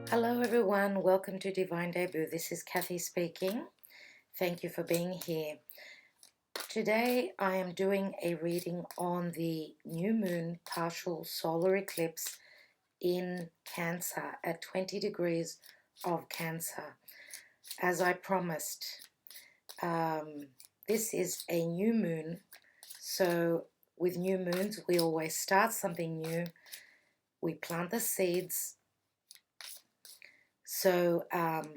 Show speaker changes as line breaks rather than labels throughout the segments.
Hello everyone, welcome to Divine Debut. This is Kathy speaking. Thank you for being here. Today I am doing a reading on the new moon partial solar eclipse in Cancer at 20 degrees of Cancer. As I promised, this is a new moon, so with new moons we always start something new. We plant the seeds. So on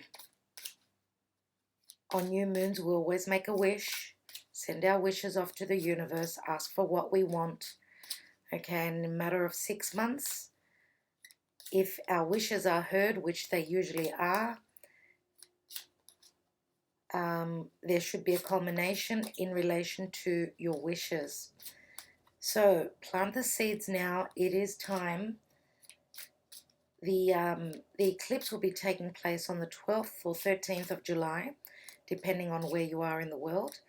new moons, we always make a wish, send our wishes off to the universe, ask for what we want. Okay, and in a matter of 6 months, if our wishes are heard, which they usually are, there should be a culmination in relation to your wishes. So plant the seeds now. It is time. The eclipse will be taking place on the 12th or 13th of July, depending on where you are in the world.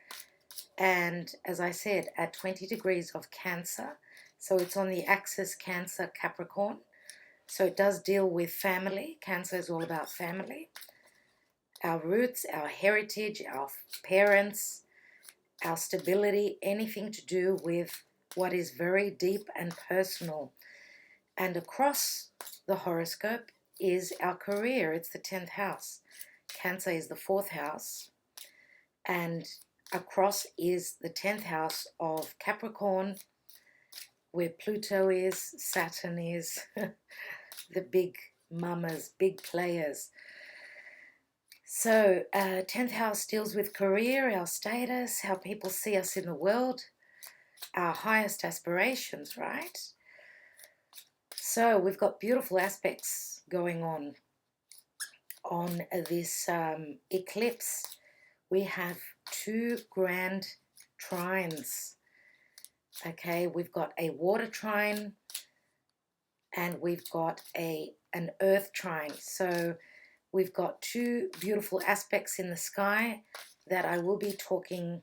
And as I said, at 20 degrees of Cancer, so it's on the axis Cancer Capricorn. So it does deal with family. Cancer is all about family, our roots, our heritage, our parents, our stability, anything to do with what is very deep and personal. And across the horoscope is our career. It's the 10th house. Cancer is the 4th house. And across is the 10th house of Capricorn, where Pluto is, Saturn is, the big mamas, big players. So 10th house deals with career, our status, how people see us in the world, our highest aspirations, right? So we've got beautiful aspects going on this eclipse. We have 2 grand trines. Okay, we've got a water trine and we've got an earth trine. So we've got 2 beautiful aspects in the sky that I will be talking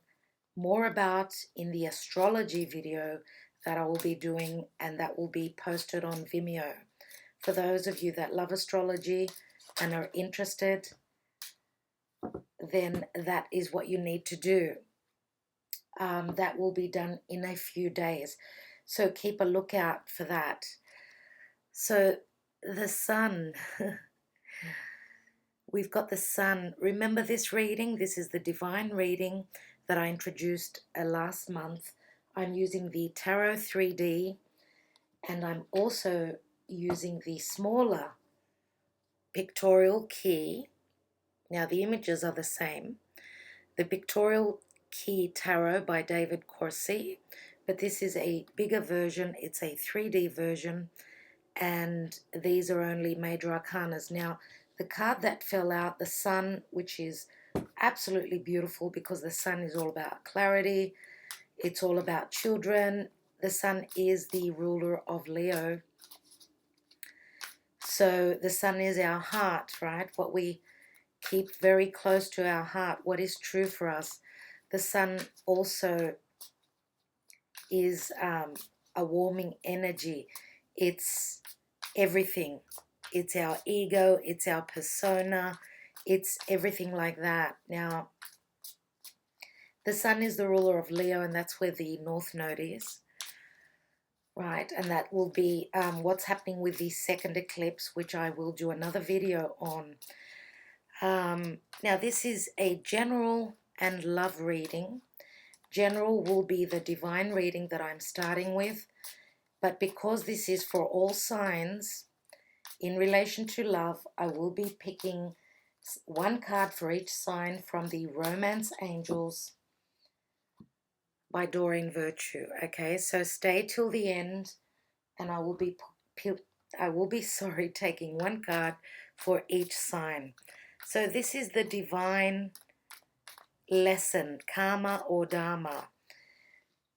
more about in the astrology video that I will be doing, and that will be posted on Vimeo. For those of you that love astrology and are interested, then that is what you need to do. That will be done in a few days. So keep a lookout for that. So the sun, we've got the sun. Remember this reading? This is the divine reading that I introduced last month. I'm using the Tarot 3D, and I'm also using the smaller pictorial key. Now the images are the same. The pictorial key tarot by David Corsi, but this is a bigger version. It's a 3D version, and these are only major arcanas. Now the card that fell out, the sun, which is absolutely beautiful because the sun is all about clarity, it's all about children. The sun is the ruler of Leo, so the sun is our heart, right? What we keep very close to our heart, what is true for us. The sun also is a warming energy. It's everything. It's our ego, it's our persona, it's everything like that. Now, the sun is the ruler of Leo, and that's where the North Node is, right? And that will be what's happening with the second eclipse, which I will do another video on. Now, this is a general and love reading. General will be the divine reading that I'm starting with, but because this is for all signs, in relation to love, I will be picking 1 card for each sign from the Romance Angels by Doreen Virtue. Okay, so stay till the end, and I will be taking 1 card for each sign. So this is the divine lesson, karma or dharma.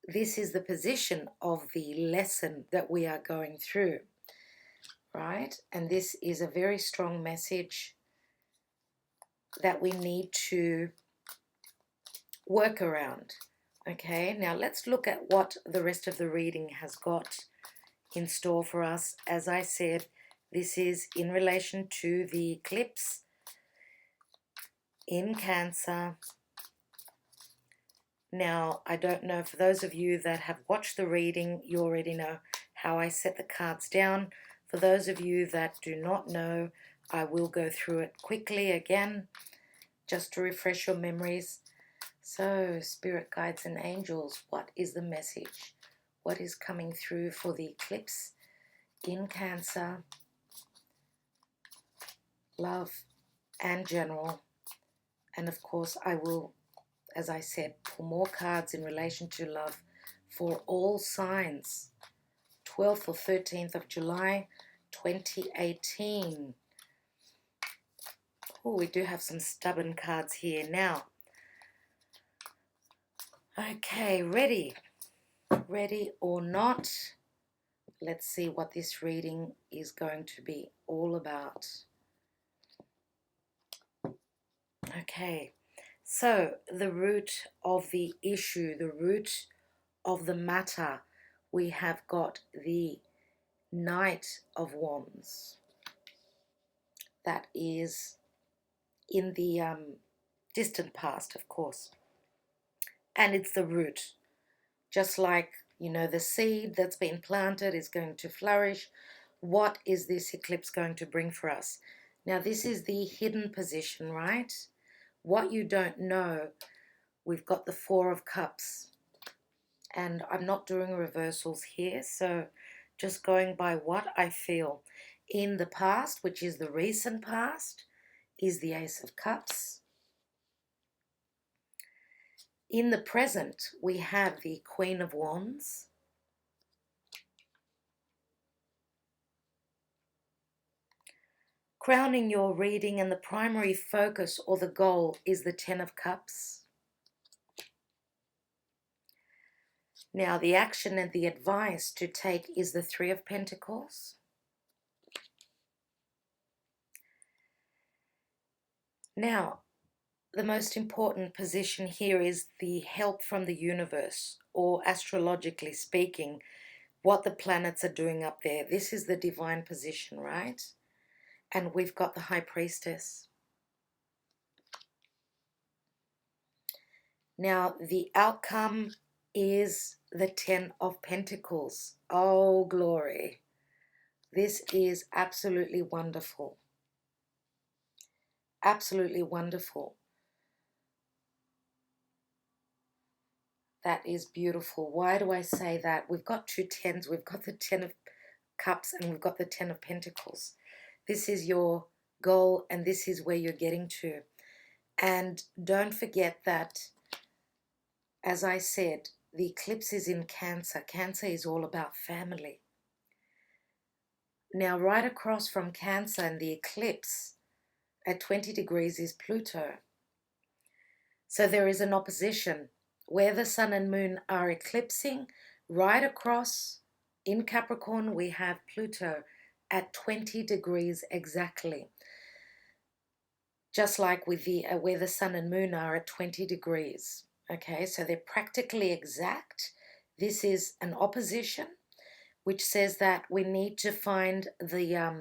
This is the position of the lesson that we are going through, right? And this is a very strong message that we need to work around. Okay, now let's look at what the rest of the reading has got in store for us. As I said, This is in relation to the eclipse in Cancer. Now, I don't know, for those of you that have watched the reading, you already know how I set the cards down. For those of you that do not know, I will go through it quickly again, just to refresh your memories. So, spirit guides and angels, what is the message? What is coming through for the eclipse in Cancer, love and general? And of course, I will, as I said, pull more cards in relation to love for all signs. 12th or 13th of July, 2018. Oh, we do have some stubborn cards here now. Okay, ready? Ready or not? Let's see what this reading is going to be all about. Okay, so the root of the issue, the root of the matter, we have got the Knight of Wands. That is in the distant past, of course. And it's the root. Just like, you know, the seed that's been planted is going to flourish. What is this eclipse going to bring for us? Now, this is the hidden position, right? What you don't know, we've got the Four of Cups. And I'm not doing reversals here, so just going by what I feel. In the past, which is the recent past, is the Ace of Cups. In the present, we have the Queen of Wands. Crowning your reading, and the primary focus or the goal is the Ten of Cups. Now, the action and the advice to take is the Three of Pentacles. Now, the most important position here is the help from the universe, or astrologically speaking, what the planets are doing up there. This is the divine position, right? And we've got the High Priestess. Now, the outcome is the Ten of Pentacles. Oh, glory. This is absolutely wonderful. Absolutely wonderful. That is beautiful. Why do I say that? We've got two tens. We've got the Ten of Cups and we've got the Ten of Pentacles. This is your goal and this is where you're getting to. And don't forget that, as I said, the eclipse is in Cancer. Cancer is all about family. Now, right across from Cancer and the eclipse at 20 degrees is Pluto. So there is an opposition where the sun and moon are eclipsing. Right across in Capricorn, we have Pluto at 20 degrees exactly. Just like with the where the sun and moon are at 20 degrees. Okay, so they're practically exact. This is an opposition, which says that we need to find the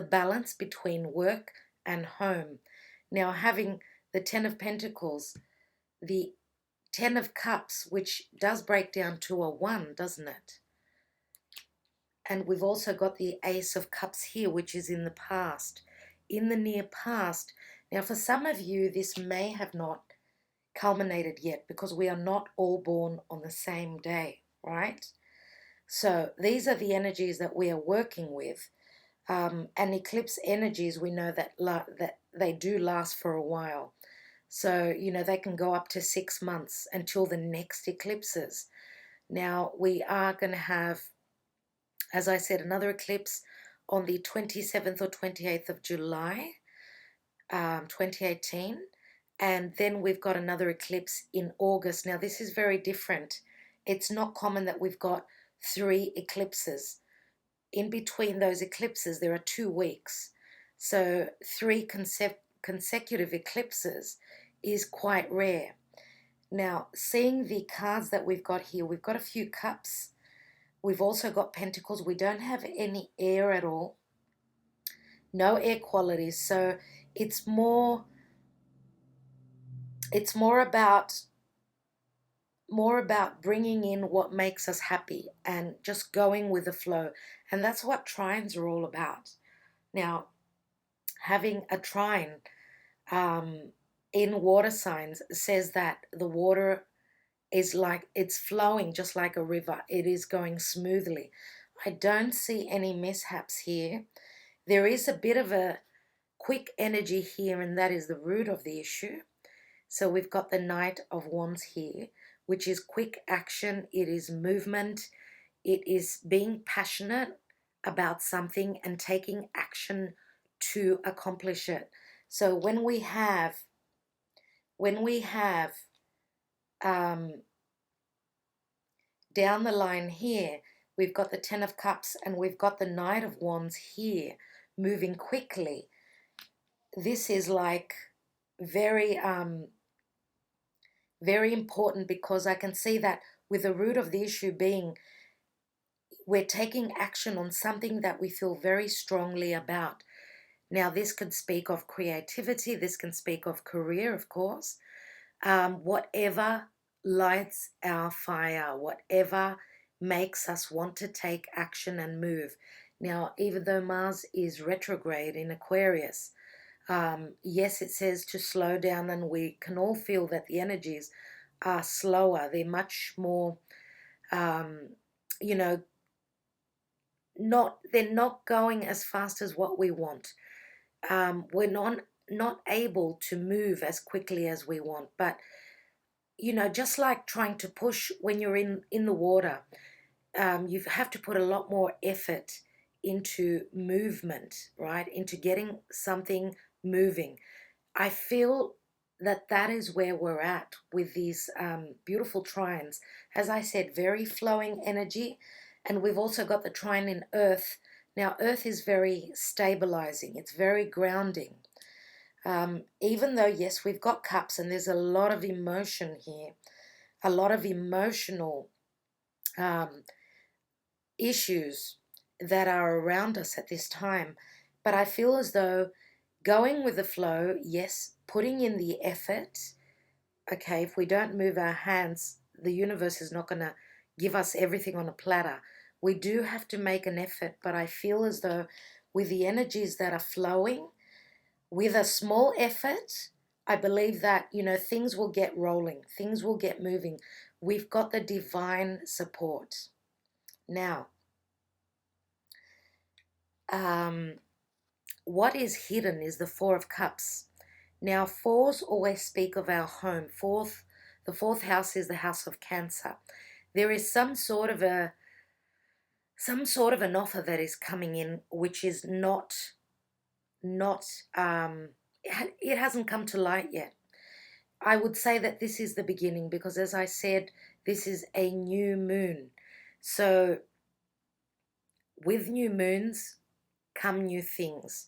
balance between work and home. Now, having the Ten of Pentacles, the Ten of Cups, which does break down to a 1, doesn't it? And we've also got the Ace of Cups here, which is in the past, in the near past. Now, for some of you, this may have not culminated yet because we are not all born on the same day, right? So these are the energies that we are working with. And eclipse energies, we know that that they do last for a while. So, you know, they can go up to 6 months until the next eclipses. Now, we are going to have, as I said, another eclipse on the 27th or 28th of July, 2018. And then we've got another eclipse in August. Now, this is very different. It's not common that we've got 3 eclipses. In between those eclipses, there are 2 weeks. So 3 consecutive eclipses is quite rare. Now, seeing the cards that we've got here, we've got a few cups. We've also got pentacles. We don't have any air at all. no air qualities. So it's more it's more about bringing in what makes us happy and just going with the flow. And that's what trines are all about. Now, having a trine um, in water signs says that the water is like it's flowing just like a river. It is going smoothly. I don't see any mishaps here. There is a bit of a quick energy here, and that is the root of the issue. So we've got the Knight of Wands here, which is quick action, it is movement, it is being passionate about something and taking action to accomplish it. So when we have um, down the line here, we've got the Ten of Cups and we've got the Knight of Wands here, moving quickly. This is like very very important, because I can see that with the root of the issue being we're taking action on something that we feel very strongly about. Now, this could speak of creativity, this can speak of career, of course. Whatever lights our fire, whatever makes us want to take action and move. Now, even though Mars is retrograde in Aquarius, yes, it says to slow down, and we can all feel that the energies are slower. They're much more, um, you know, they're not going as fast as what we want. We're not able to move as quickly as we want. But just like trying to push when you're in the water, you have to put a lot more effort into movement, right? Into getting something moving. I feel that that is where we're at with these beautiful trines. As I said, very flowing energy. And we've also got the trine in Earth. Now, Earth is very stabilizing. It's very grounding. Even though, yes, we've got cups and there's a lot of emotion here, a lot of emotional um, issues that are around us at this time. But I feel as though going with the flow, yes, putting in the effort. Okay, if we don't move our hands, the universe is not going to give us everything on a platter. We do have to make an effort, but I feel as though with the energies that are flowing, with a small effort, I believe that, things will get rolling, things will get moving. We've got the divine support. Now, what is hidden is the Four of Cups. Now, fours always speak of our home. The fourth house is the house of Cancer. There is some sort of an offer that is coming in, which is not it hasn't come to light yet. I would say that this is the beginning, because as I said, this is a new moon. So with new moons come new things.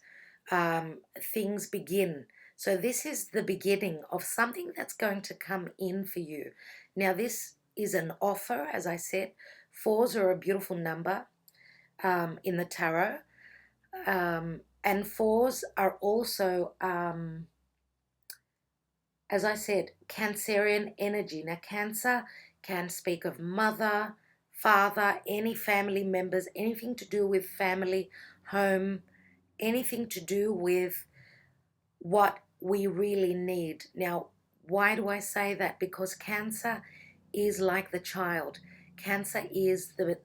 Things begin. So this is the beginning of something that's going to come in for you. Now, this is an offer, as I said. Fours are a beautiful number in the tarot. And fours are also, as I said, Cancerian energy. Now, Cancer can speak of mother, father, any family members, anything to do with family, home, anything to do with what we really need. Now, why do I say that? Because Cancer is like the child. Cancer is the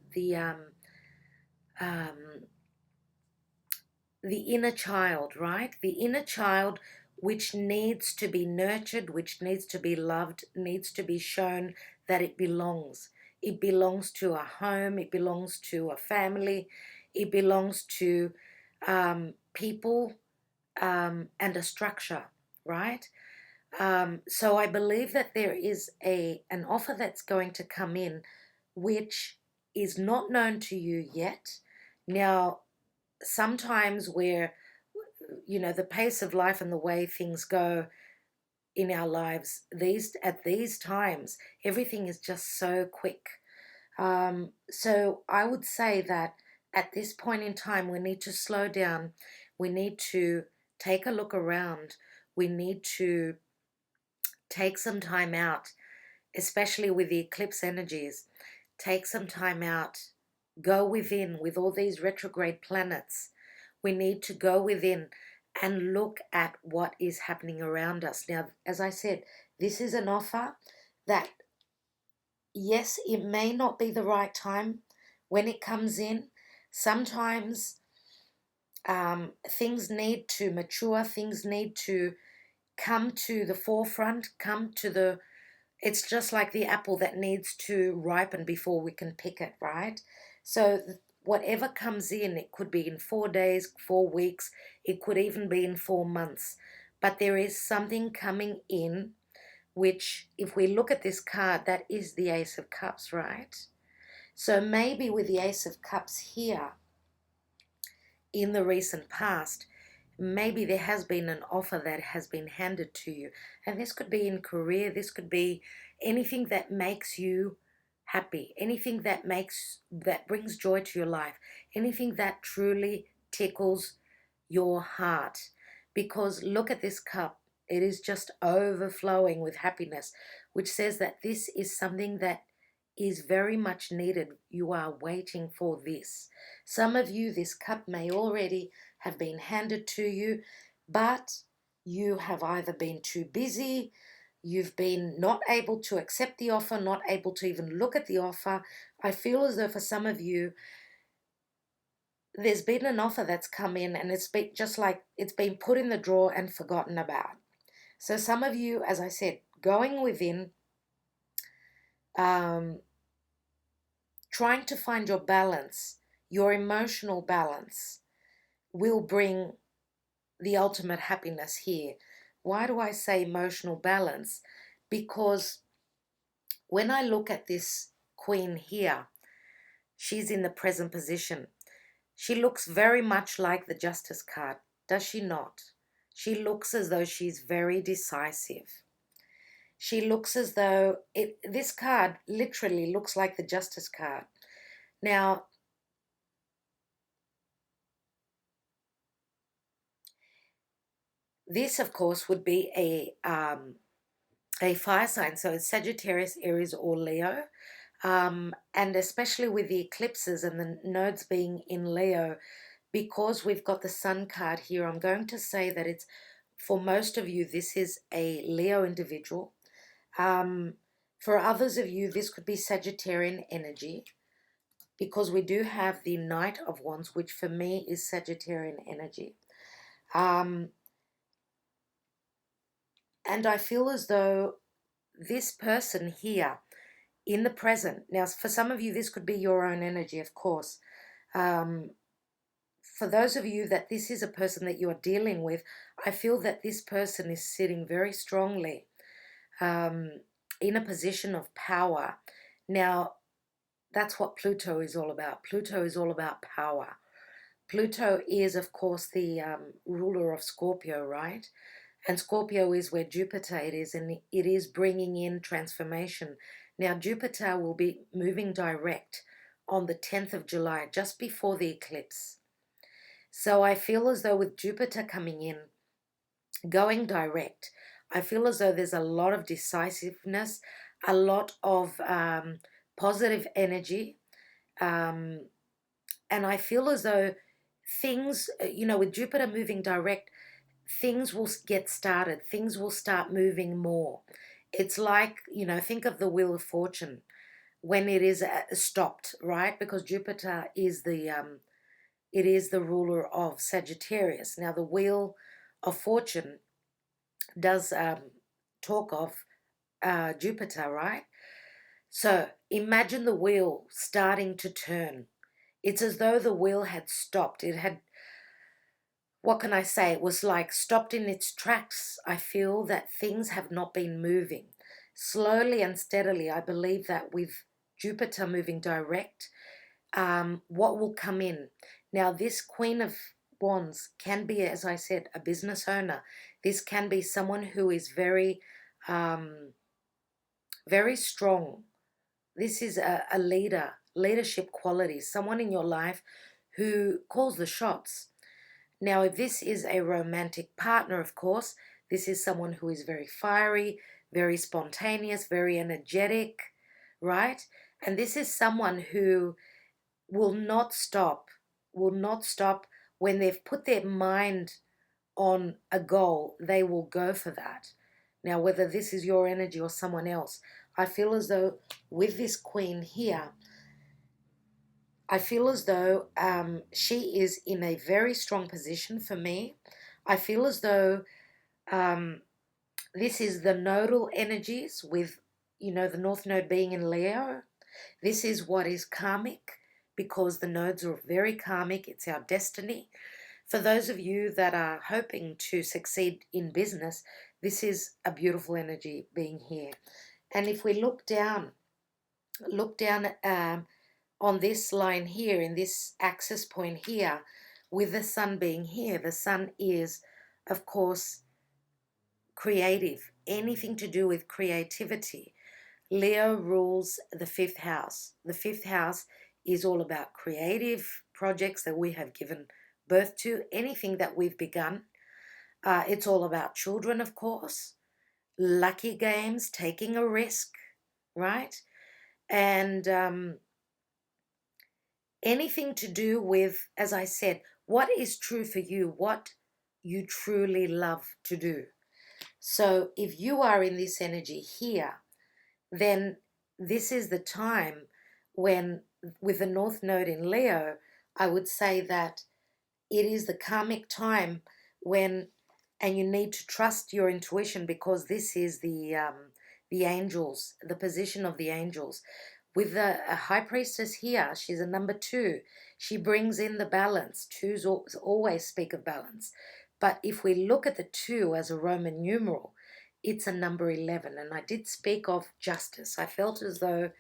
inner child, right? The inner child, which needs to be nurtured, which needs to be loved, needs to be shown that it belongs. It belongs to a home, it belongs to a family, it belongs to people and a structure, right? So I believe that there is an offer that's going to come in, which is not known to you yet. Now, sometimes where the pace of life and the way things go in our lives, at these times, everything is just so quick. So I would say that at this point in time, we need to slow down. We need to take a look around. We need to take some time out, especially with the eclipse energies. Take some time out. Go within with all these retrograde planets. We need to go within and look at what is happening around us. Now, as I said, this is an offer that, yes, it may not be the right time when it comes in. Sometimes things need to mature, things need to come to the forefront, it's just like the apple that needs to ripen before we can pick it, right? So whatever comes in, it could be in 4 days, 4 weeks, it could even be in 4 months. But there is something coming in, which, if we look at this card, that is the Ace of Cups, right? So maybe with the Ace of Cups here, in the recent past, maybe there has been an offer that has been handed to you. And this could be in career, this could be anything that makes you happy, anything that brings joy to your life, anything that truly tickles your heart. Because look at this cup, it is just overflowing with happiness, which says that this is something that is very much needed. You are waiting for this. Some of you, this cup may already have been handed to you, but you have either been too busy, you've been not able to accept the offer, not able to even look at the offer. I feel as though for some of you, there's been an offer that's come in and it's been just like it's been put in the drawer and forgotten about. So some of you, as I said, going within, trying to find your balance, your emotional balance, will bring the ultimate happiness here. Why do I say emotional balance? Because when I look at this queen here, she's in the present position. She looks very much like the Justice card, does she not? She looks as though she's very decisive. She looks as though this card literally looks like the Justice card. Now, this, of course, would be a fire sign, so it's Sagittarius, Aries, or Leo. And especially with the eclipses and the nodes being in Leo, because we've got the Sun card here, I'm going to say that it's, for most of you, this is a Leo individual. For others of you, this could be Sagittarian energy, because we do have the Knight of Wands, which for me is Sagittarian energy. And I feel as though this person here in the present, now for some of you, this could be your own energy, of course. For those of you that this is a person that you are dealing with, I feel that this person is sitting very strongly in a position of power. Now, that's what Pluto is all about. Pluto is all about power. Pluto is, of course, the ruler of Scorpio, right? And Scorpio is where Jupiter is, and it is bringing in transformation. Now, Jupiter will be moving direct on the 10th of July, just before the eclipse. So I feel as though with Jupiter coming in, going direct, I feel as though there's a lot of decisiveness, a lot of positive energy. And I feel as though things, with Jupiter moving direct, things will get started, things will start moving more. It's like, think of the Wheel of Fortune when it is stopped, right? Because Jupiter is it is the ruler of Sagittarius. Now, the Wheel of Fortune does talk of Jupiter, right? So imagine the wheel starting to turn. It's as though the wheel had stopped. It had, what can I say? It was like stopped in its tracks. I feel that things have not been moving. Slowly and steadily, I believe that with Jupiter moving direct, what will come in? Now, this Queen of Wands can be, as I said, a business owner. This can be someone who is very, very strong. This is a leader, leadership qualities, someone in your life who calls the shots. Now, if this is a romantic partner, of course, this is someone who is very fiery, very spontaneous, very energetic, right? And this is someone who will not stop, will not stop when they've put their mind on a goal, they will go for that. Now, whether this is your energy or someone else, I feel as though with this queen here, I feel as though she is in a very strong position for me. I feel as though um, this is the nodal energies with, the North Node being in Leo. This is what is karmic because the nodes are very karmic. It's our destiny. For those of you that are hoping to succeed in business, this is a beautiful energy being here. And if we look down on this line here, in this axis point here, with the sun being here, the sun is, of course, creative, anything to do with creativity. Leo rules the fifth house. The fifth house is all about creative projects that we have given birth to, anything that we've begun. It's all about children, of course, lucky games, taking a risk, right? And anything to do with, as I said, what is true for you, what you truly love to do. So if you are in this energy here, then this is the time when, with the North Node in Leo, I would say that it is the karmic time when, and you need to trust your intuition because this is the angels, the position of the angels. With the high priestess here, she's a number 2. She brings in the balance. Twos always speak of balance. But if we look at the 2 as a Roman numeral, it's a number 11. And I did speak of justice. I felt as though,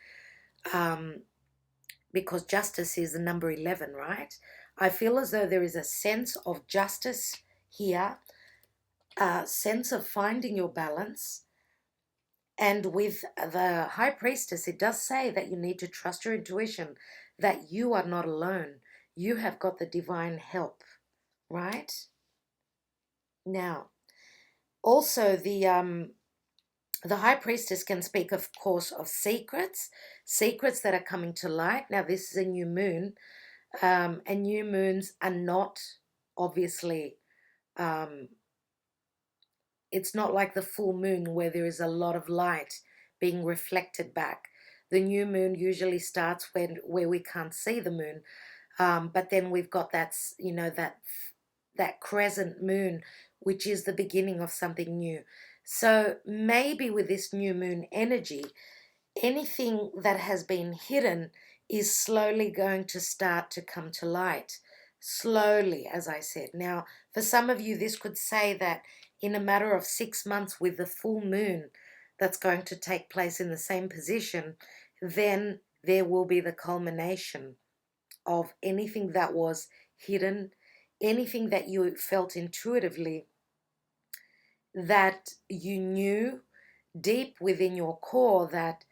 because justice is the number 11, right? I feel as though there is a sense of justice here, a sense of finding your balance. And with the high priestess, it does say that you need to trust your intuition, that you are not alone. You have got the divine help, right? Now, also the high priestess can speak, of course, of secrets that are coming to light. Now, this is a new moon, and new moons are not, obviously, it's not like the full moon where there is a lot of light being reflected back. The new moon usually starts where we can't see the moon, but then we've got that crescent moon, which is the beginning of something new. So maybe with this new moon energy, anything that has been hidden is slowly going to start to come to light. Slowly, as I said. Now, for some of you, this could say that in a matter of 6 months with the full moon that's going to take place in the same position, then there will be the culmination of anything that was hidden, anything that you felt intuitively that you knew deep within your core that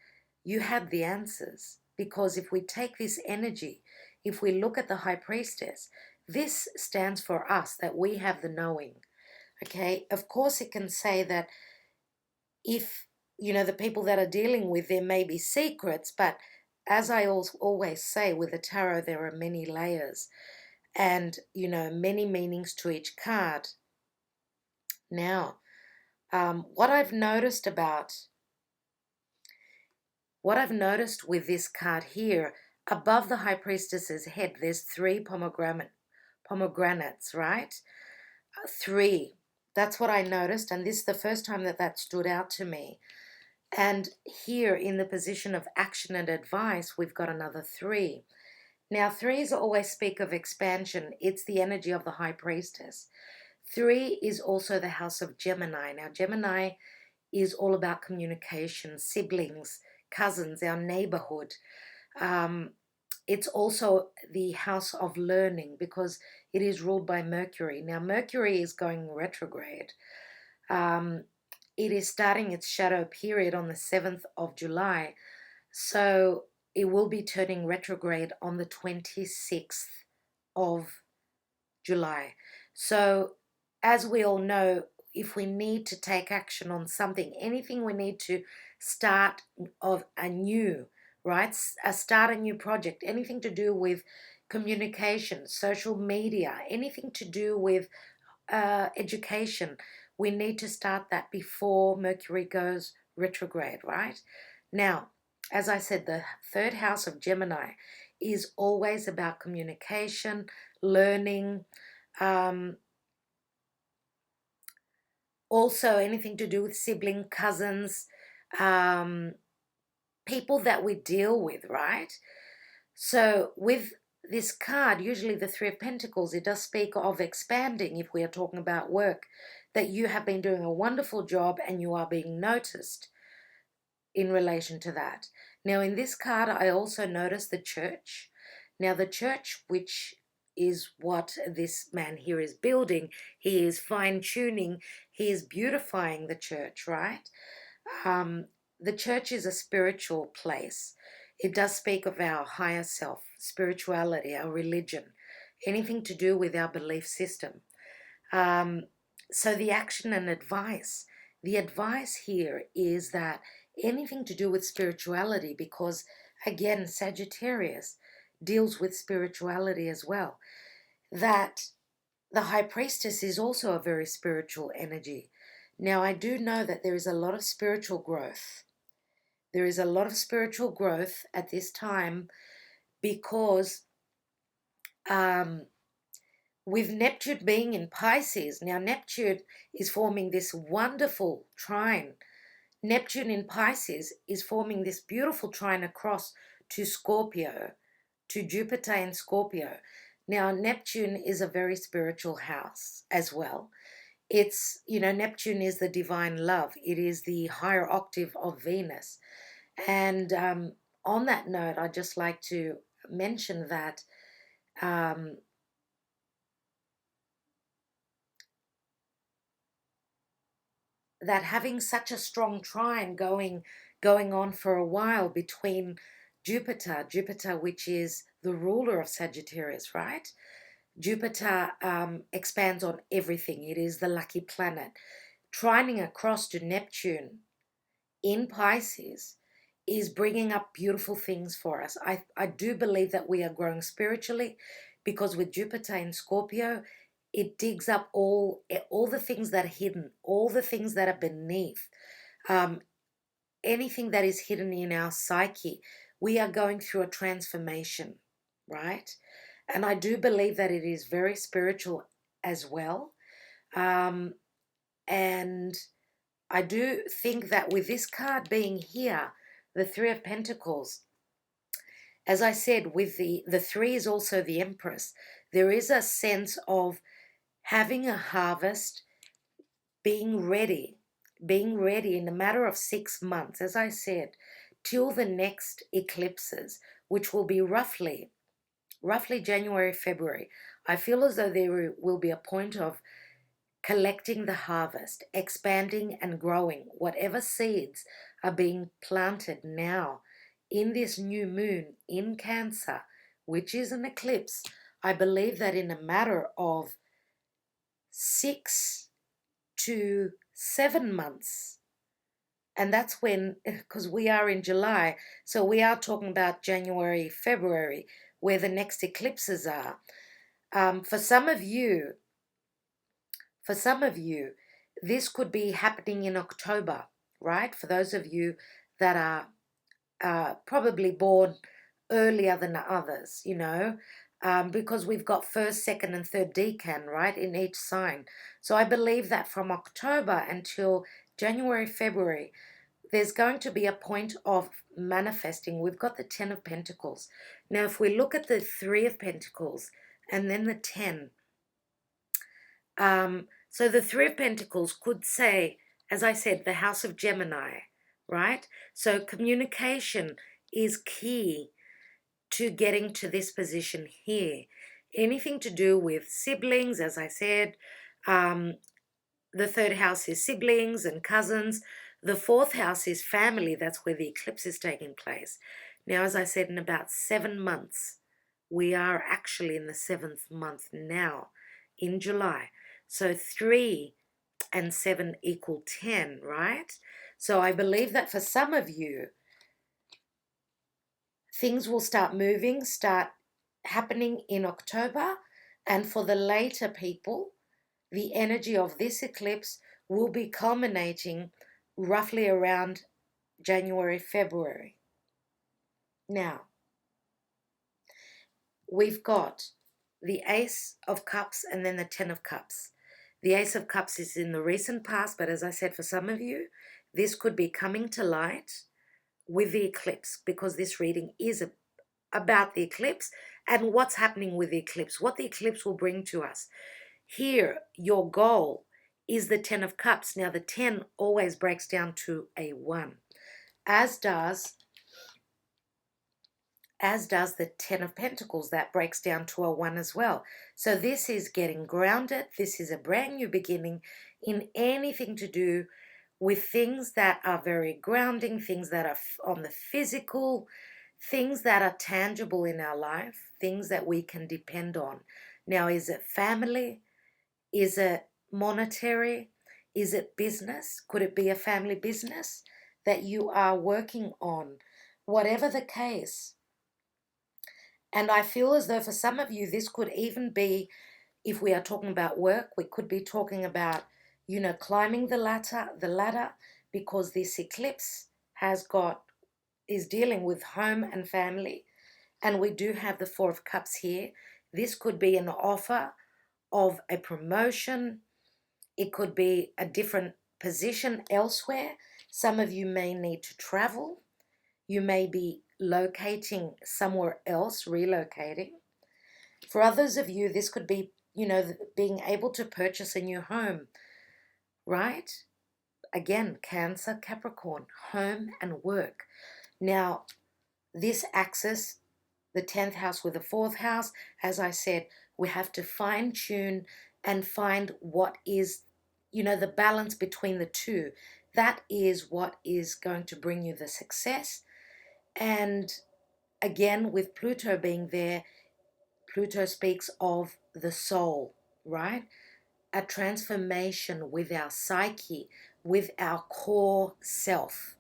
you had the answers. Because if we take this energy, if we look at the high priestess, this stands for us, that we have the knowing. Okay, of course it can say that if, the people that are dealing with, there may be secrets, but as I always say, with the tarot, there are many layers and, many meanings to each card. Now, what I've noticed with this card here, above the high priestess's head, there's 3 pomegranates, right? 3. That's what I noticed, and this is the first time that stood out to me. And here in the position of action and advice, we've got another 3. Now, 3s always speak of expansion. It's the energy of the high priestess. 3 is also the house of Gemini. Now, Gemini is all about communication, siblings, cousins, our neighborhood. It's also the house of learning because it is ruled by Mercury. Now, Mercury is going retrograde. It is starting its shadow period on the 7th of July. So it will be turning retrograde on the 26th of July. So, as we all know, if we need to take action on something, anything we need to start of anew, right? Start a new project, anything to do with communication, social media, anything to do with education, we need to start that before Mercury goes retrograde, right? Now, as I said, the third house of Gemini is always about communication, learning, um, also anything to do with sibling, cousins, um, people that we deal with, right? So with this card, usually the Three of Pentacles, it does speak of expanding if we are talking about work, that you have been doing a wonderful job and you are being noticed in relation to that. Now in this card, I also notice the church. Now the church, which is what this man here is building, he is fine-tuning, he is beautifying the church, right? Um, the church is a spiritual place. It does speak of our higher self, spirituality, our religion, anything to do with our belief system. Um, so the action and advice. The advice here is that anything to do with spirituality, because again, Sagittarius deals with spirituality as well, that the High Priestess is also a very spiritual energy. Now, I do know that there is a lot of spiritual growth. There is a lot of spiritual growth at this time because um, with Neptune being in Pisces, now Neptune is forming this wonderful trine. Neptune in Pisces is forming this beautiful trine across to Scorpio, to Jupiter in Scorpio. Now, Neptune is a very spiritual house as well. It's, Neptune is the divine love. It is the higher octave of Venus. And on that note, I'd just like to mention that um, that having such a strong trine going on for a while between Jupiter, which is the ruler of Sagittarius, right? Jupiter expands on everything. It is the lucky planet. Trining across to Neptune in Pisces is bringing up beautiful things for us. I do believe that we are growing spiritually because with Jupiter in Scorpio, it digs up all the things that are hidden, all the things that are beneath, um, anything that is hidden in our psyche. We are going through a transformation, right? And I do believe that it is very spiritual as well. Um, and I do think that with this card being here, the Three of Pentacles, as I said, with the three is also the Empress. There is a sense of having a harvest, being ready in a matter of 6 months, as I said, till the next eclipses, which will be roughly January, February. I feel as though there will be a point of collecting the harvest, expanding and growing. Whatever seeds are being planted now in this new moon in Cancer, which is an eclipse, I believe that in a matter of 6 to 7 months, and that's when, because we are in July, so we are talking about January, February, where the next eclipses are. For some of you, this could be happening in October, right? For those of you that are probably born earlier than others, because we've got first, second, and third decan, right, in each sign. So I believe that from October until January, February, there's going to be a point of manifesting. We've got the Ten of Pentacles. Now, if we look at the Three of Pentacles and then the 10, so the Three of Pentacles could say, as I said, the House of Gemini, right? So communication is key to getting to this position here. Anything to do with siblings, as I said, the third house is siblings and cousins. The fourth house is family. That's where the eclipse is taking place. Now, as I said, in about 7 months, we are actually in the 7th month now. in July. So 3 and 7 equal 10, right? So I believe that for some of you, things will start moving, start happening in October. And for the later people, the energy of this eclipse will be culminating roughly around January, February. Now, we've got the Ace of Cups and then the Ten of Cups. The Ace of Cups is in the recent past, but as I said, for some of you, this could be coming to light with the eclipse, because this reading is about the eclipse and what's happening with the eclipse, what the eclipse will bring to us. Here, your goal is the Ten of Cups. Now, the 10 always breaks down to a 1, as does the Ten of Pentacles. That breaks down to a 1 as well. So this is getting grounded. This is a brand new beginning in anything to do with things that are very grounding, things that are on the physical, things that are tangible in our life, things that we can depend on. Now, is it family? Is it monetary? Is it business? Could it be a family business that you are working on? Whatever the case. And I feel as though for some of you, this could even be, if we are talking about work, we could be talking about, climbing the ladder, because this eclipse is dealing with home and family. And we do have the Four of Cups here. This could be an offer of a promotion. It could be a different position elsewhere. Some of you may need to travel. You may be locating somewhere else, relocating. For others of you, this could be, being able to purchase a new home, right? Again, Cancer, Capricorn, home and work. Now, this axis, the 10th house with the 4th house, as I said, we have to fine tune and find what is, the balance between the two. That is what is going to bring you the success. And again, with Pluto being there, Pluto speaks of the soul, right? A transformation with our psyche, with our core self.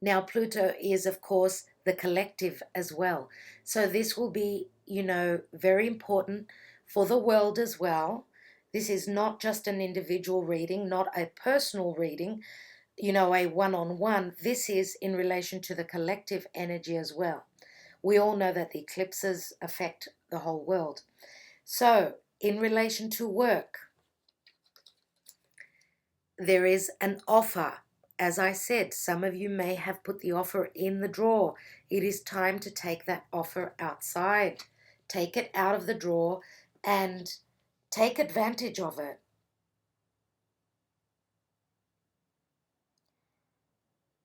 Now, Pluto is, of course, the collective as well. So this will be, very important for the world as well. This is not just an individual reading, not a personal reading, a one-on-one. This is in relation to the collective energy as well. We all know that the eclipses affect the whole world. So, in relation to work, there is an offer. As I said, some of you may have put the offer in the drawer. It is time to take that offer outside. Take it out of the drawer and take advantage of it.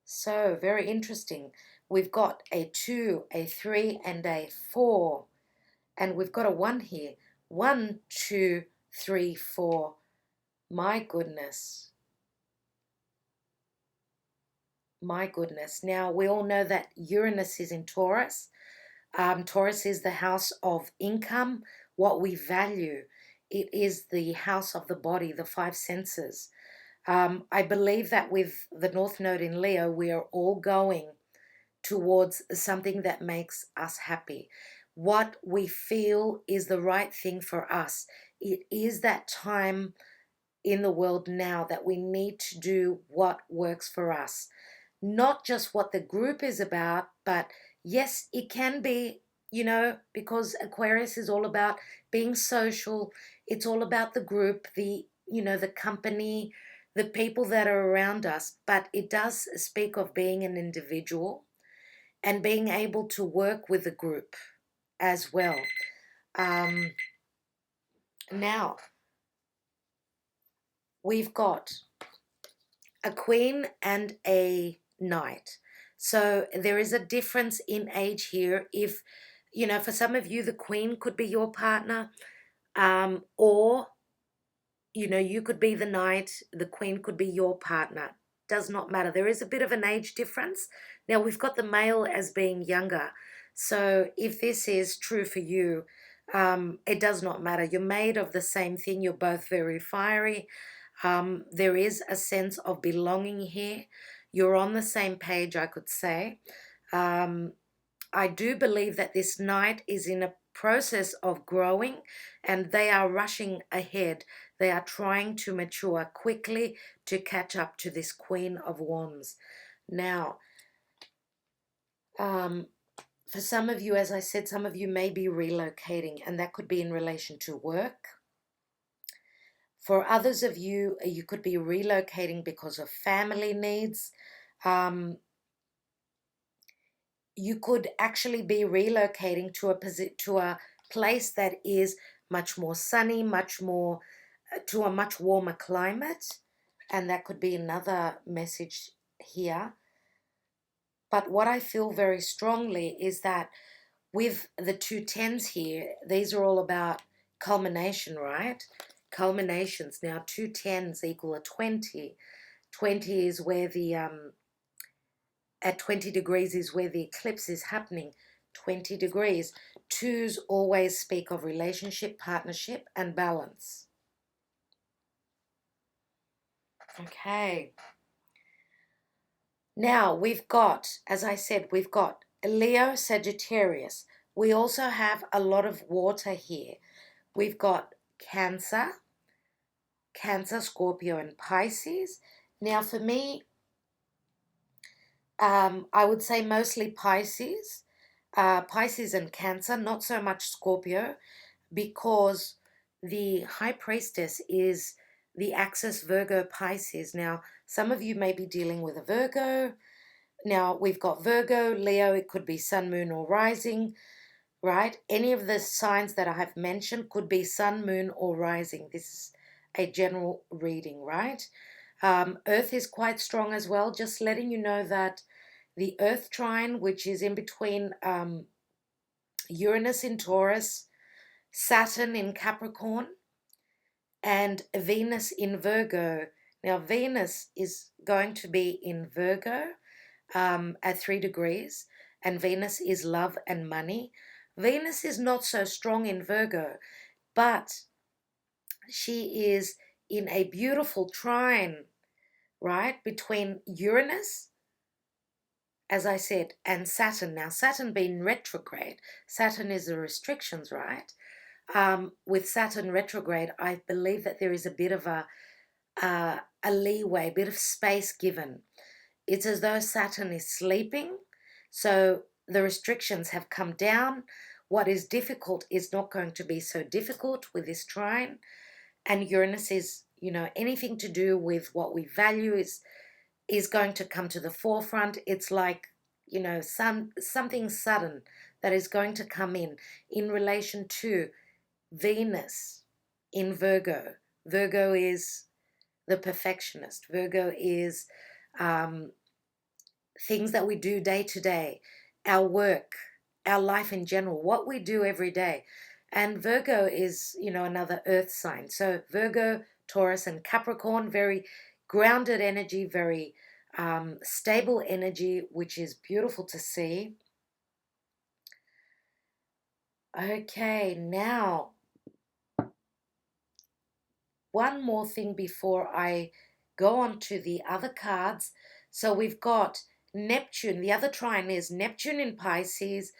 So, very interesting. We've got a 2, a 3, and a 4. And we've got a 1 here. 1, 2, 3, 4. My goodness. My goodness. Now, we all know that Uranus is in Taurus. Taurus is the house of income, what we value. It is the house of the body, the 5 senses. I believe that with the North Node in Leo, we are all going towards something that makes us happy. What we feel is the right thing for us. It is that time in the world now that we need to do what works for us. Not just what the group is about, but yes, it can be, because Aquarius is all about being social. It's all about the group, the company, the people that are around us. But it does speak of being an individual and being able to work with the group as well. Now, we've got a queen and a knight. So there is a difference in age here. If, for some of you, the queen could be your partner, or, you could be the knight, the queen could be your partner. Does not matter. There is a bit of an age difference. Now, we've got the male as being younger. So if this is true for you, It does not matter. You're made of the same thing. You're both very fiery. There is a sense of belonging here. You're on the same page, I could say. I do believe that this knight is in a process of growing, and they are rushing ahead. They are trying to mature quickly to catch up to this Queen of Wands. Now, for some of you, as I said, some of you may be relocating, and that could be in relation to work. For others of you, you could be relocating because of family needs. You could actually be relocating to a place that is much more sunny, much more to a much warmer climate, and that could be another message here. But what I feel very strongly is that with the two tens here, these are all about culmination, right? Culminations. Now, two tens equal a 20. 20 is where the at 20 degrees is where the eclipse is happening. 20 degrees. Twos always speak of relationship, partnership, and balance. Okay. Now we've got, as I said, we've got Leo, Sagittarius. We also have a lot of water here. We've got Cancer, Scorpio, and Pisces. Now for me, I would say mostly Pisces. Pisces and Cancer, not so much Scorpio, because the High Priestess is the axis Virgo Pisces. Now, some of you may be dealing with a Virgo. Now, we've got Virgo, Leo, it could be Sun, Moon, or Rising, right? Any of the signs that I have mentioned could be Sun, Moon, or Rising. This is a general reading, right? Earth is quite strong as well, just letting you know that the Earth trine, which is in between Uranus in Taurus, Saturn in Capricorn, and Venus in Virgo. Now, Venus is going to be in Virgo at 3 degrees, and Venus is love and money. Venus is not so strong in Virgo, but she is in a beautiful trine, right, between Uranus, as I said, and Saturn. Now, Saturn being retrograde, Saturn is the restrictions, right? With Saturn retrograde, I believe that there is a bit of a leeway, a bit of space given. It's as though Saturn is sleeping, so the restrictions have come down. What is difficult is not going to be so difficult with this trine. And Uranus is, anything to do with what we value is going to come to the forefront. It's like, something sudden that is going to come in relation to Venus in Virgo. Virgo is the perfectionist. Virgo is things that we do day to day, our work, our life in general, what we do every day. And Virgo is, another earth sign. So Virgo, Taurus, and Capricorn, very grounded energy, very stable energy, which is beautiful to see. Okay, now, one more thing before I go on to the other cards. So we've got Neptune. The other trine is Neptune in Pisces,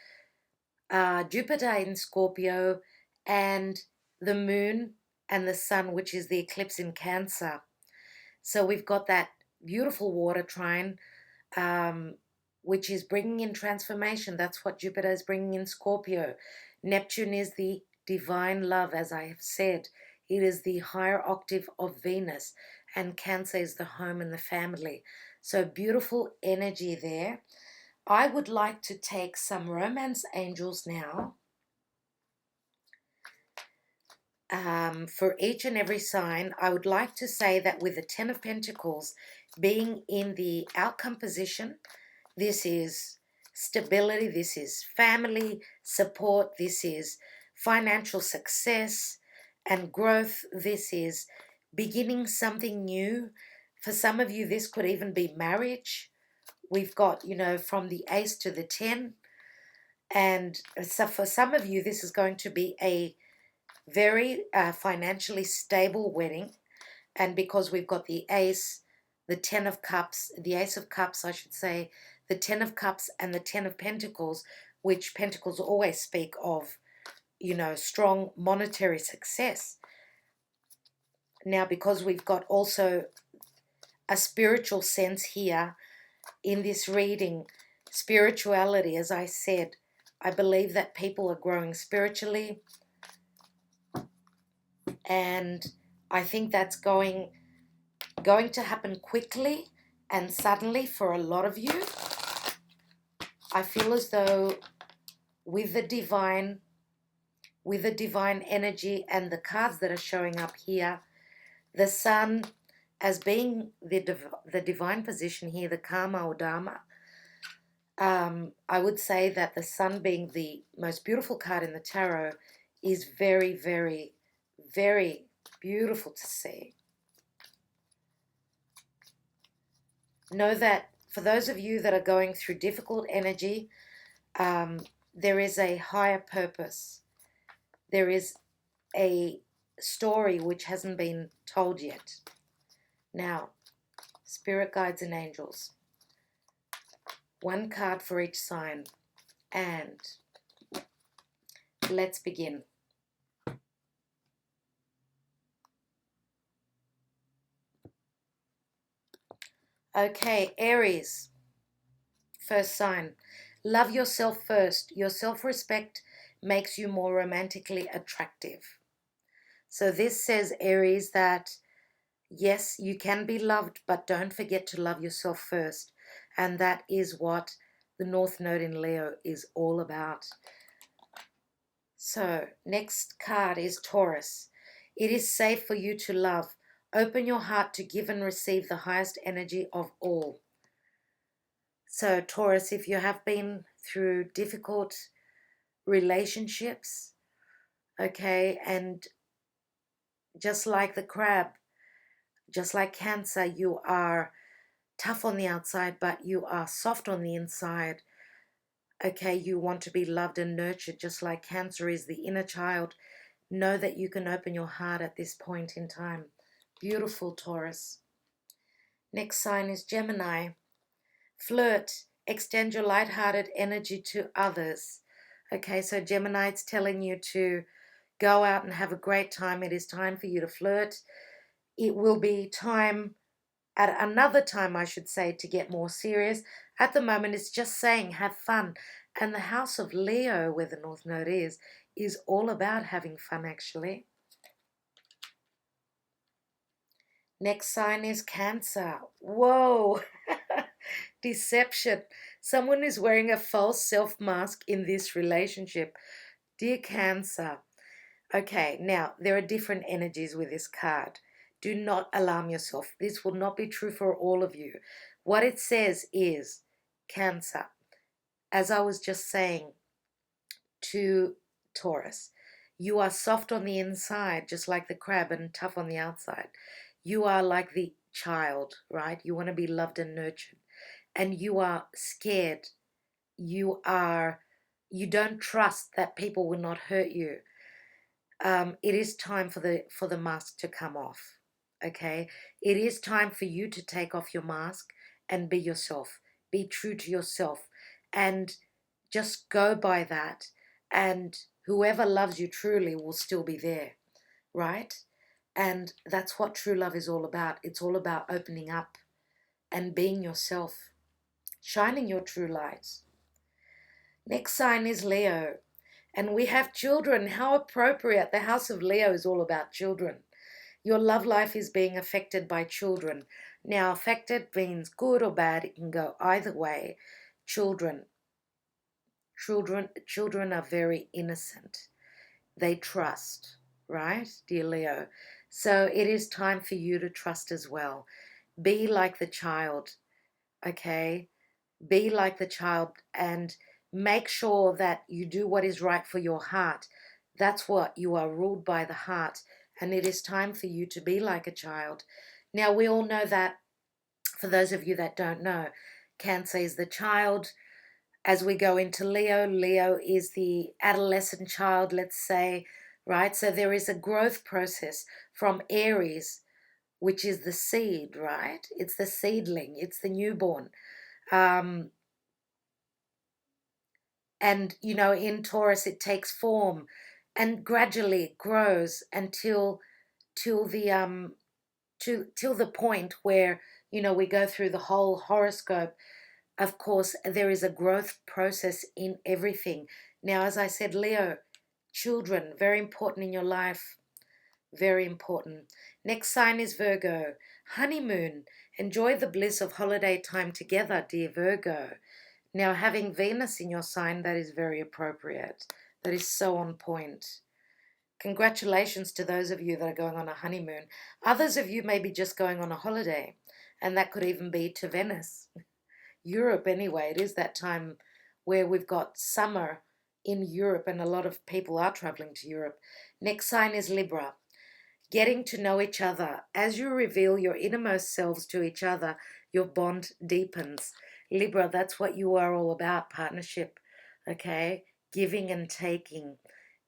Jupiter in Scorpio, and the moon and the sun, which is the eclipse in Cancer. So we've got that beautiful water trine, which is bringing in transformation. That's what Jupiter is bringing in Scorpio. Neptune is the divine love, as I have said. It is the higher octave of Venus, and Cancer is the home and the family. So beautiful energy there. I would like to take some romance angels now for each and every sign. I would like to say that with the Ten of Pentacles being in the outcome position, this is stability, this is family support, this is financial success and growth, this is beginning something new. For some of you, this could even be marriage. We've got, from the Ace to the 10. And so for some of you, this is going to be a very financially stable wedding. And because we've got the ace, the 10 of cups, the ace of cups, I should say, the 10 of cups and the 10 of pentacles, which pentacles always speak of, you know, strong monetary success. Now, because we've got also a spiritual sense here in this reading, spirituality, as I said, I believe that people are growing spiritually, and I think that's going to happen quickly and suddenly for a lot of you. I feel as though with the divine energy and the cards that are showing up here, the sun as being the divine position here, the karma or dharma, I would say that the sun being the most beautiful card in the tarot is very, very, very beautiful to see. Know that for those of you that are going through difficult energy, there is a higher purpose. There is a story which hasn't been told yet. Now, spirit guides and angels. One card for each sign. And let's begin. Okay, Aries. First sign. Love yourself first. Your self-respect makes you more romantically attractive. So this says, Aries, that yes, you can be loved, but don't forget to love yourself first. And that is what the North Node in Leo is all about. So next card is Taurus. It is safe for you to love. Open your heart to give and receive the highest energy of all. So Taurus, if you have been through difficult relationships, okay, and just like the crab, just like Cancer, you are tough on the outside, but you are soft on the inside. Okay, you want to be loved and nurtured just like Cancer is the inner child. Know that you can open your heart at this point in time. Beautiful, Taurus. Next sign is Gemini. Flirt. Extend your light-hearted energy to others. Okay, so Gemini, it's telling you to go out and have a great time. It is time for you to flirt. It will be time at another time, I should say, to get more serious. At the moment, it's just saying have fun. And the house of Leo, where the North Node is all about having fun, actually. Next sign is Cancer. Whoa! Deception. Someone is wearing a false self-mask in this relationship. Dear Cancer. Okay, now, there are different energies with this card. Do not alarm yourself. This will not be true for all of you. What it says is, Cancer, as I was just saying to Taurus, you are soft on the inside, just like the crab, and tough on the outside. You are like the child, right? You want to be loved and nurtured. And you are scared. You don't trust that people will not hurt you. It is time for the mask to come off. Okay, it is time for you to take off your mask and be yourself. Be true to yourself, and just go by that. And whoever loves you truly will still be there, right? And that's what true love is all about. It's all about opening up and being yourself, shining your true light. Next sign is Leo. And we have children. How appropriate. The house of Leo is all about children. Your love life is being affected by children. Now, affected means good or bad. It can go either way. Children are very innocent. They trust, right, dear Leo? So it is time for you to trust as well. Be like the child, okay? Be like the child and make sure that you do what is right for your heart. That's what you are ruled by the heart. And it is time for you to be like a child. Now, we all know that, for those of you that don't know, Cancer is the child. As we go into Leo, Leo is the adolescent child, let's say, right? So there is a growth process from Aries, which is the seed, right? It's the seedling, it's the newborn. Um, and, you know, in Taurus, it takes form and gradually it grows until till the till the point where, you know, we go through the whole horoscope. Of course, there is a growth process in everything. Now, as I said, Leo, children, very important in your life, very important. Next sign is Virgo. Honeymoon. Enjoy the bliss of holiday time together, dear Virgo. Now, having Venus in your sign, that is very appropriate. That is so on point. Congratulations to those of you that are going on a honeymoon. Others of you may be just going on a holiday, and that could even be to Venice. Europe, anyway, it is that time where we've got summer in Europe, and a lot of people are traveling to Europe. Next sign is Libra. Getting to know each other. As you reveal your innermost selves to each other, your bond deepens. Libra, that's what you are all about, partnership, okay? Giving and taking,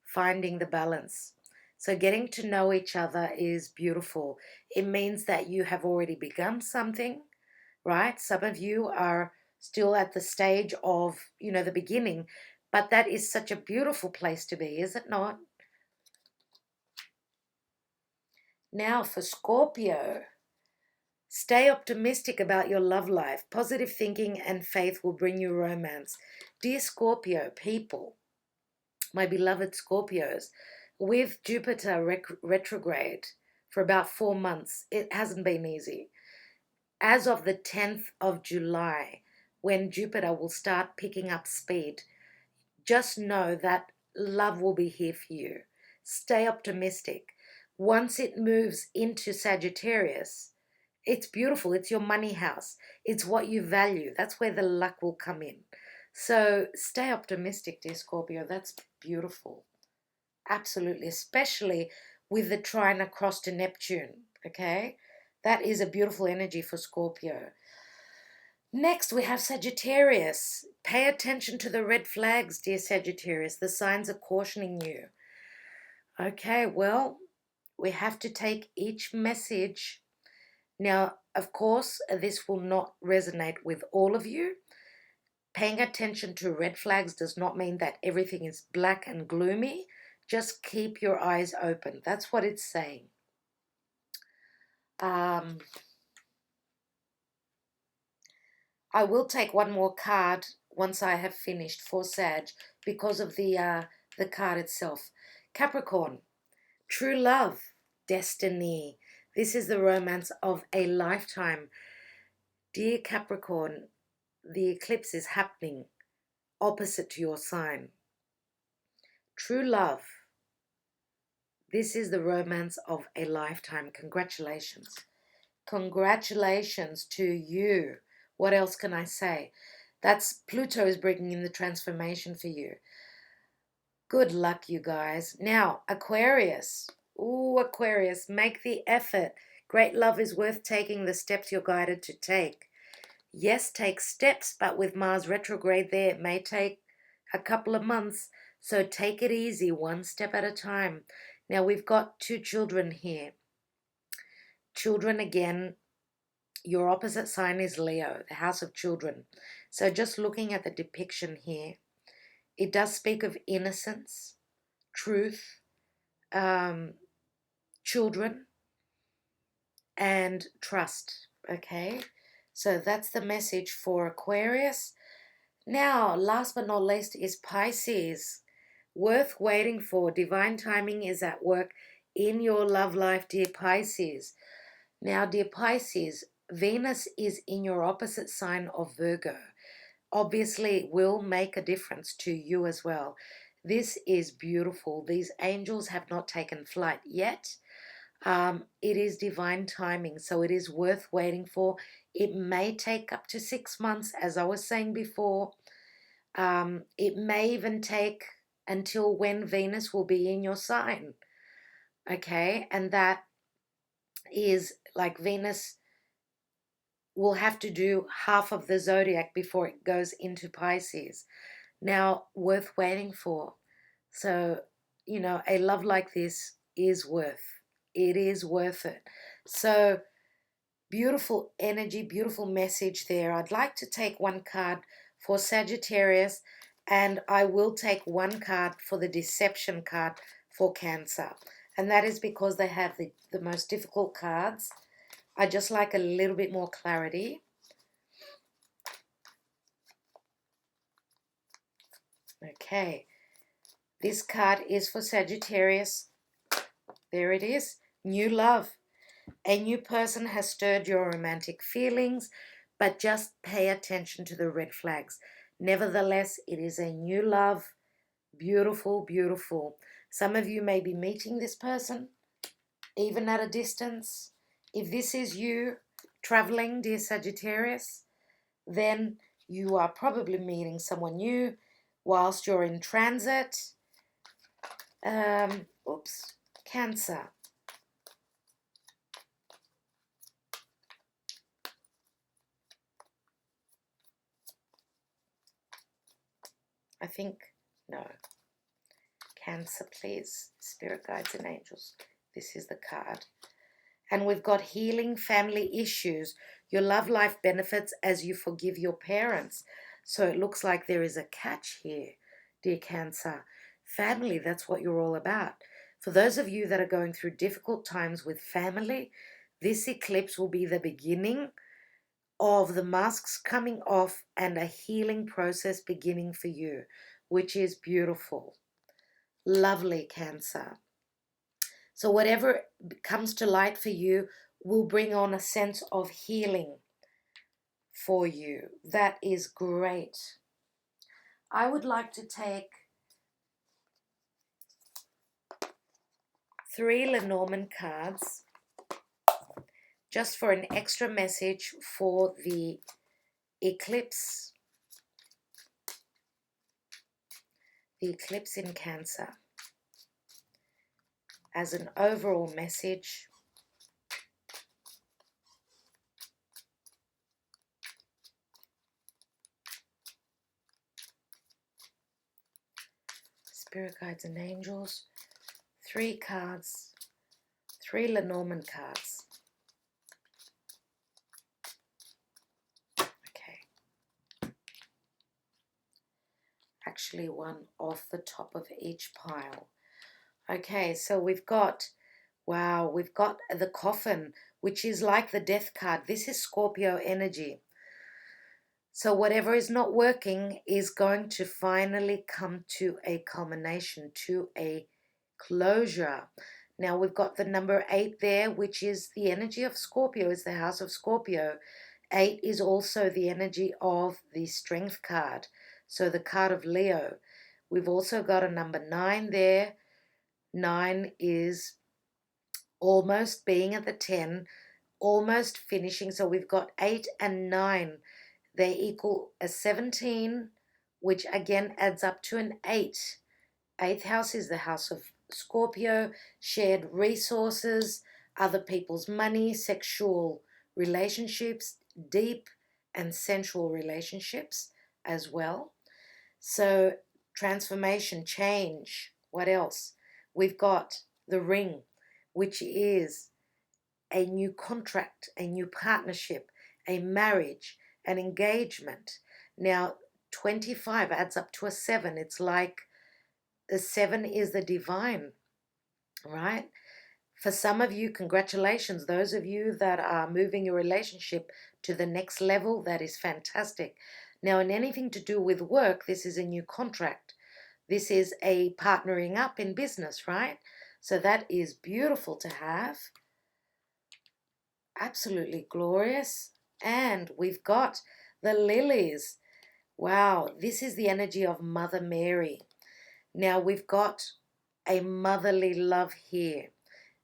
finding the balance. So getting to know each other is beautiful. It means that you have already begun something, right? Some of you are still at the stage of, you know, the beginning, but that is such a beautiful place to be, is it not? Now for Scorpio, stay optimistic about your love life. Positive thinking and faith will bring you romance. Dear Scorpio people, my beloved Scorpios, with Jupiter retrograde for about 4 months, it hasn't been easy. As of the 10th of July, when Jupiter will start picking up speed, just know that love will be here for you. Stay optimistic. Once it moves into Sagittarius, it's beautiful. It's your money house. It's what you value. That's where the luck will come in. So stay optimistic, dear Scorpio. That's beautiful. Absolutely. Especially with the trine across to Neptune. Okay? That is a beautiful energy for Scorpio. Next, we have Sagittarius. Pay attention to the red flags, dear Sagittarius. The signs are cautioning you. Okay, well, we have to take each message. Now, of course, this will not resonate with all of you. Paying attention to red flags does not mean that everything is black and gloomy. Just keep your eyes open. That's what it's saying. I will take one more card once I have finished for Sag because of the card itself. Capricorn, true love, destiny. This is the romance of a lifetime. Dear Capricorn, the eclipse is happening opposite to your sign. True love. This is the romance of a lifetime. Congratulations. Congratulations to you. What else can I say? That's Pluto is bringing in the transformation for you. Good luck, you guys. Now, Aquarius. Ooh, Aquarius, make the effort. Great love is worth taking the steps you're guided to take. Yes, take steps, but with Mars retrograde there, it may take a couple of months. So take it easy, one step at a time. Now, we've got 2 children here. Children, again, your opposite sign is Leo, the house of children. So just looking at the depiction here, it does speak of innocence, truth, children, and trust. Okay, so that's the message for Aquarius. Now, last but not least is Pisces. Worth waiting for. Divine timing is at work in your love life, dear Pisces. Now, dear Pisces, Venus is in your opposite sign of Virgo. Obviously, it will make a difference to you as well. This is beautiful. These angels have not taken flight yet. It is divine timing, so it is worth waiting for. It may take up to 6 months, as I was saying before. It may even take until when Venus will be in your sign. Okay, and that is like Venus will have to do half of the zodiac before it goes into Pisces. Now, worth waiting for. So, a love like this is it is worth it. So, beautiful energy, beautiful message there. I'd like to take one card for Sagittarius, and I will take one card for the deception card for Cancer. And that is because they have the most difficult cards. I just like a little bit more clarity. Okay, this card is for Sagittarius. There it is. New love. A new person has stirred your romantic feelings, but just pay attention to the red flags. Nevertheless, it is a new love. Beautiful, beautiful. Some of you may be meeting this person, even at a distance. If this is you traveling, dear Sagittarius, then you are probably meeting someone new whilst you're in transit. Cancer. I think, no. Cancer, please. Spirit guides and angels. This is the card. And we've got healing family issues. Your love life benefits as you forgive your parents. So it looks like there is a catch here, dear Cancer. Family, that's what you're all about. For those of you that are going through difficult times with family, this eclipse will be the beginning of the masks coming off and a healing process beginning for you, which is beautiful. Lovely, Cancer. So whatever comes to light for you will bring on a sense of healing for you. That is great. I would like to take 3 Lenormand cards just for an extra message for the eclipse. The eclipse in Cancer. As an overall message. Spirit guides and angels. 3 cards. 3 Lenormand cards. Okay. Actually, one off the top of each pile. Okay, so we've got, wow, we've got the coffin, which is like the death card. This is Scorpio energy. So whatever is not working is going to finally come to a culmination, to a closure. Now we've got the number 8 there, which is the energy of Scorpio, is the house of Scorpio. 8 is also the energy of the strength card, so the card of Leo. We've also got a number 9 there. 9 is almost being at the 10, almost finishing. So we've got 8 and 9. They equal a 17, which again adds up to an 8. 8th house is the house of Scorpio, shared resources, other people's money, sexual relationships, deep and sensual relationships as well. So transformation, change. What else? We've got the ring, which is a new contract, a new partnership, a marriage, an engagement. Now, 25 adds up to a 7. It's like the 7 is the divine, right? For some of you, congratulations. Those of you that are moving your relationship to the next level, that is fantastic. Now, in anything to do with work, this is a new contract. This is a partnering up in business, right? So that is beautiful to have. Absolutely glorious. And we've got the lilies. Wow, this is the energy of Mother Mary. Now we've got a motherly love here.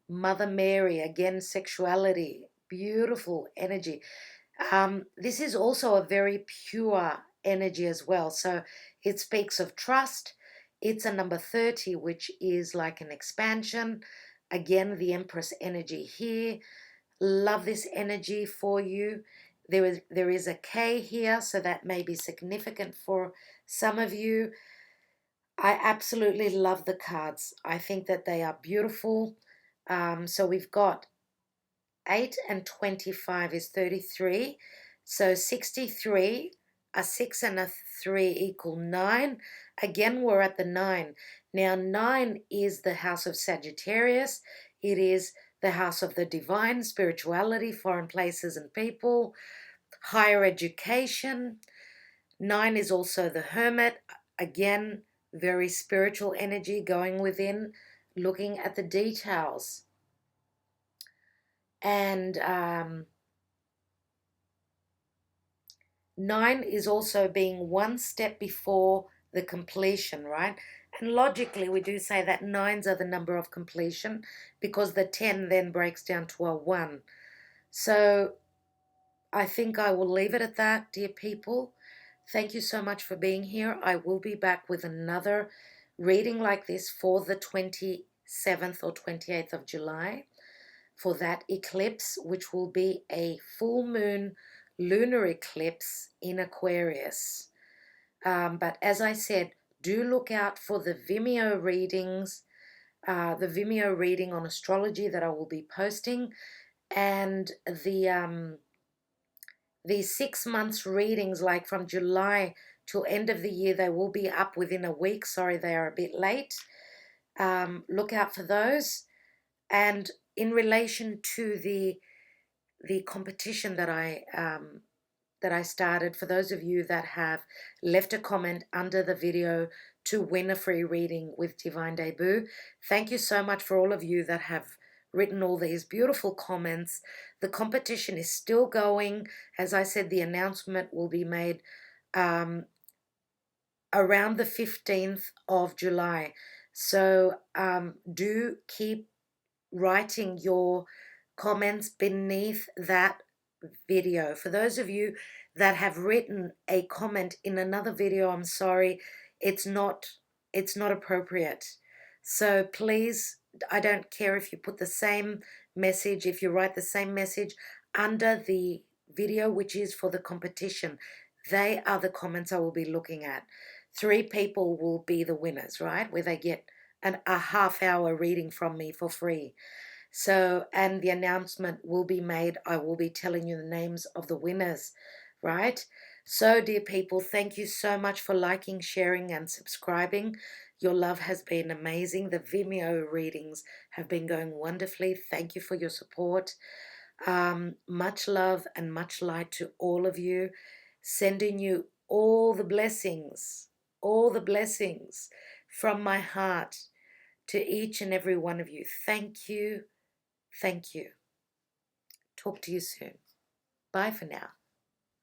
Mother Mary, again, sexuality, beautiful energy. This is also a very pure energy as well. So it speaks of trust. It's a number 30, which is like an expansion. Again, the Empress energy here. Love this energy for you. there is a K here, so that may be significant for some of you. I absolutely love the cards. I think that they are beautiful. So we've got 8 and 25 is 33. So 63, a 6 and a 3 equal 9. Again, we're at the 9. Now, 9 is the house of Sagittarius. It is the house of the divine, spirituality, foreign places and people, higher education. 9 is also the hermit. Again, very spiritual energy, going within, looking at the details. And 9 is also being one step before the completion, right? And logically, we do say that 9s are the number of completion, because the 10 then breaks down to a 1. So I think I will leave it at that, dear people. Thank you so much for being here. I will be back with another reading like this for the 27th or 28th of July, for that eclipse, which will be a full moon lunar eclipse in Aquarius. But as I said, do look out for the Vimeo readings, the Vimeo reading on astrology that I will be posting, and the 6 months readings, like from July till end of the year, they will be up within a week. Sorry, they are a bit late. Look out for those. And in relation to the competition that I started, for those of you that have left a comment under the video to win a free reading with Divine Debut, thank you so much for all of you that have written all these beautiful comments. The competition is still going. As I said, the announcement will be made around the 15th of July. So do keep writing your comments beneath that video. For those of you that have written a comment in another video, I'm sorry, it's not appropriate. So please, I don't care if you put the same message, if you write the same message under the video, which is for the competition. They are the comments I will be looking at. 3 people will be the winners, right? Where they get a half-hour reading from me for free. So, and the announcement will be made. I will be telling you the names of the winners, right? So, dear people, thank you so much for liking, sharing, and subscribing. Your love has been amazing. The Vimeo readings have been going wonderfully. Thank you for your support. Much love and much light to all of you. Sending you all the blessings from my heart to each and every one of you. Thank you. Thank you. Talk to you soon. Bye for now.